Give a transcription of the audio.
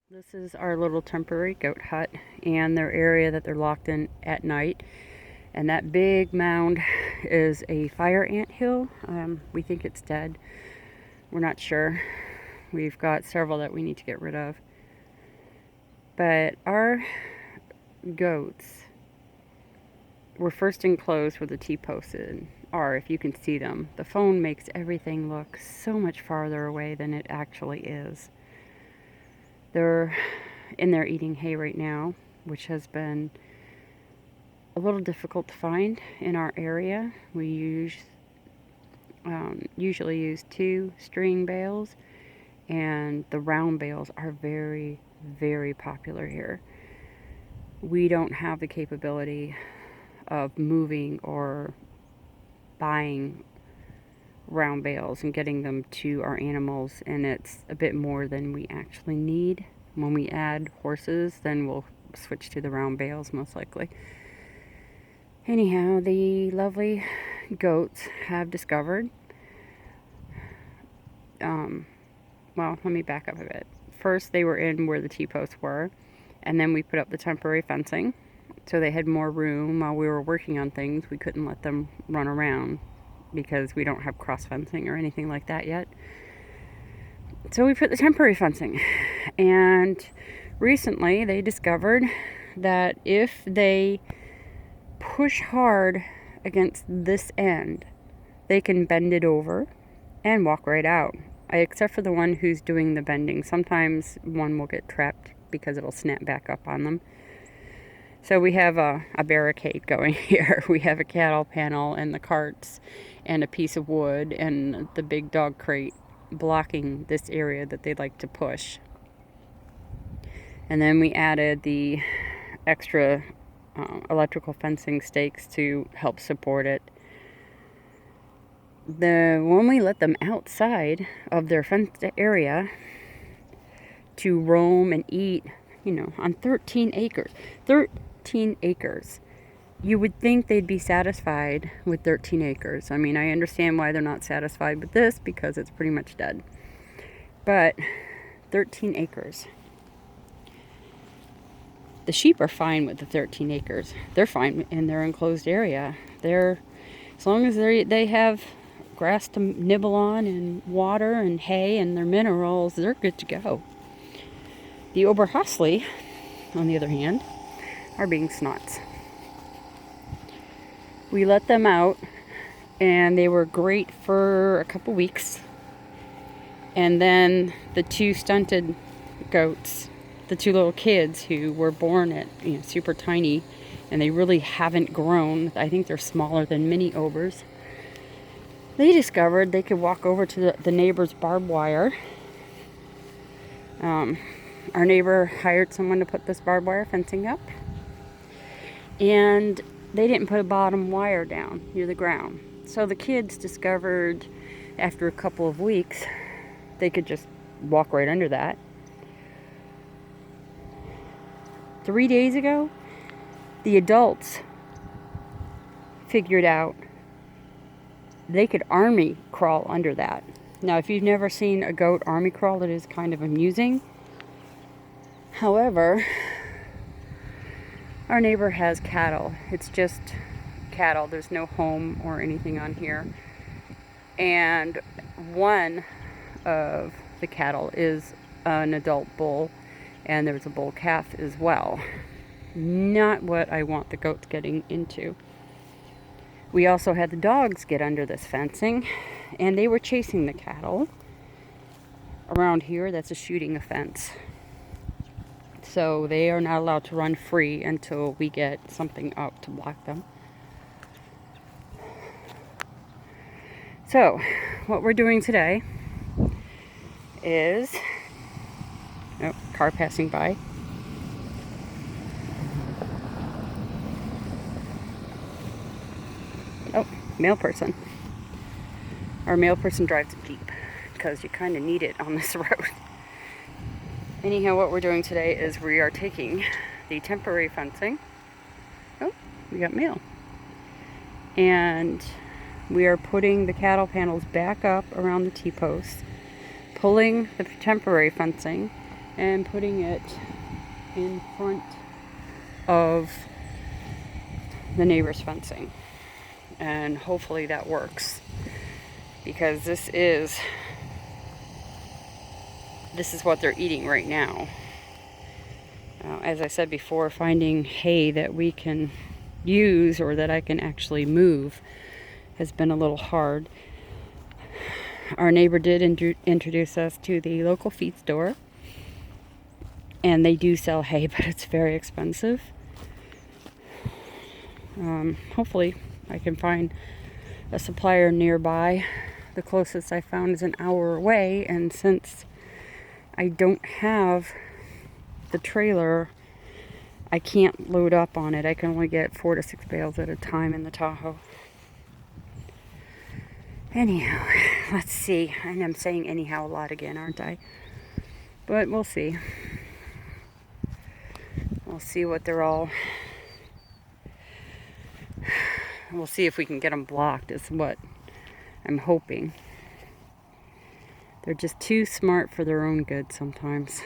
This is our little temporary goat hut and their area that they're locked in at night. And that big mound is a fire ant hill. We think it's dead. We're not sure. We've got several that we need to get rid of. But our goats were first enclosed where the T-posts are, if you can see them. The phone makes everything look so much farther away than it actually is. They're in there eating hay right now, which has been a little difficult to find in our area. We usually use 2 string bales, and the round bales are very, very popular here. We don't have the capability of moving or buying round bales and getting them to our animals, and it's a bit more than we actually need. When we add horses, then we'll switch to the round bales most likely. Anyhow, the lovely goats have discovered, well, let me back up a bit. First, they were in where the T-posts were, and then we put up the temporary fencing, so they had more room. While we were working on things, we couldn't let them run around because we don't have cross fencing or anything like that yet. So we put the temporary fencing, and recently they discovered that if they push hard against this end, they can bend it over and walk right out. Except for the one who's doing the bending. Sometimes one will get trapped because it'll snap back up on them. So we have a barricade going here. We have a cattle panel and the carts and a piece of wood and the big dog crate blocking this area that they like to push. And then we added the extra electrical fencing stakes to help support it. When we let them outside of their fenced area to roam and eat, on 13 acres. 13 acres. You would think they'd be satisfied with 13 acres. I mean, I understand why they're not satisfied with this because it's pretty much dead. But 13 acres. The sheep are fine with the 13 acres. They're fine in their enclosed area. As long as they have grass to nibble on and water and hay and their minerals, they're good to go. The Oberhasli, on the other hand, are being snots. We let them out, and they were great for a couple weeks. And then the 2 stunted goats, the 2 little kids who were born at super tiny, and they really haven't grown. I think they're smaller than mini Obers. They discovered they could walk over to the neighbor's barbed wire. Our neighbor hired someone to put this barbed wire fencing up, and they didn't put a bottom wire down near the ground. So the kids discovered after a couple of weeks they could just walk right under that. 3 days ago, the adults figured out they could army crawl under that. Now, if you've never seen a goat army crawl, it is kind of amusing. However, our neighbor has cattle. It's just cattle. There's no home or anything on here. And one of the cattle is an adult bull, and there's a bull calf as well. Not what I want the goats getting into. We also had the dogs get under this fencing, and they were chasing the cattle. Around here, that's a shooting offense. So they are not allowed to run free until we get something up to block them. So, what we're doing today is... Oh, car passing by. Oh, mail person. Our mail person drives a Jeep because you kind of need it on this road. Anyhow, what we're doing today is we are taking the temporary fencing. Oh, we got mail. And we are putting the cattle panels back up around the T-posts, pulling the temporary fencing, and putting it in front of the neighbor's fencing. And hopefully that works, because this is what they're eating right now. As I said before, finding hay that we can use or that I can actually move has been a little hard. Our neighbor did introduce us to the local feed store, and they do sell hay, but it's very expensive. Hopefully I can find a supplier nearby. The closest I found is an hour away, and since I don't have the trailer, I can't load up on it. I can only get 4 to 6 bales at a time in the Tahoe. Anyhow, let's see. And I'm saying anyhow a lot again, aren't I? But we'll see. We'll see what they're all... We'll see if we can get them blocked, is what I'm hoping. They're just too smart for their own good sometimes.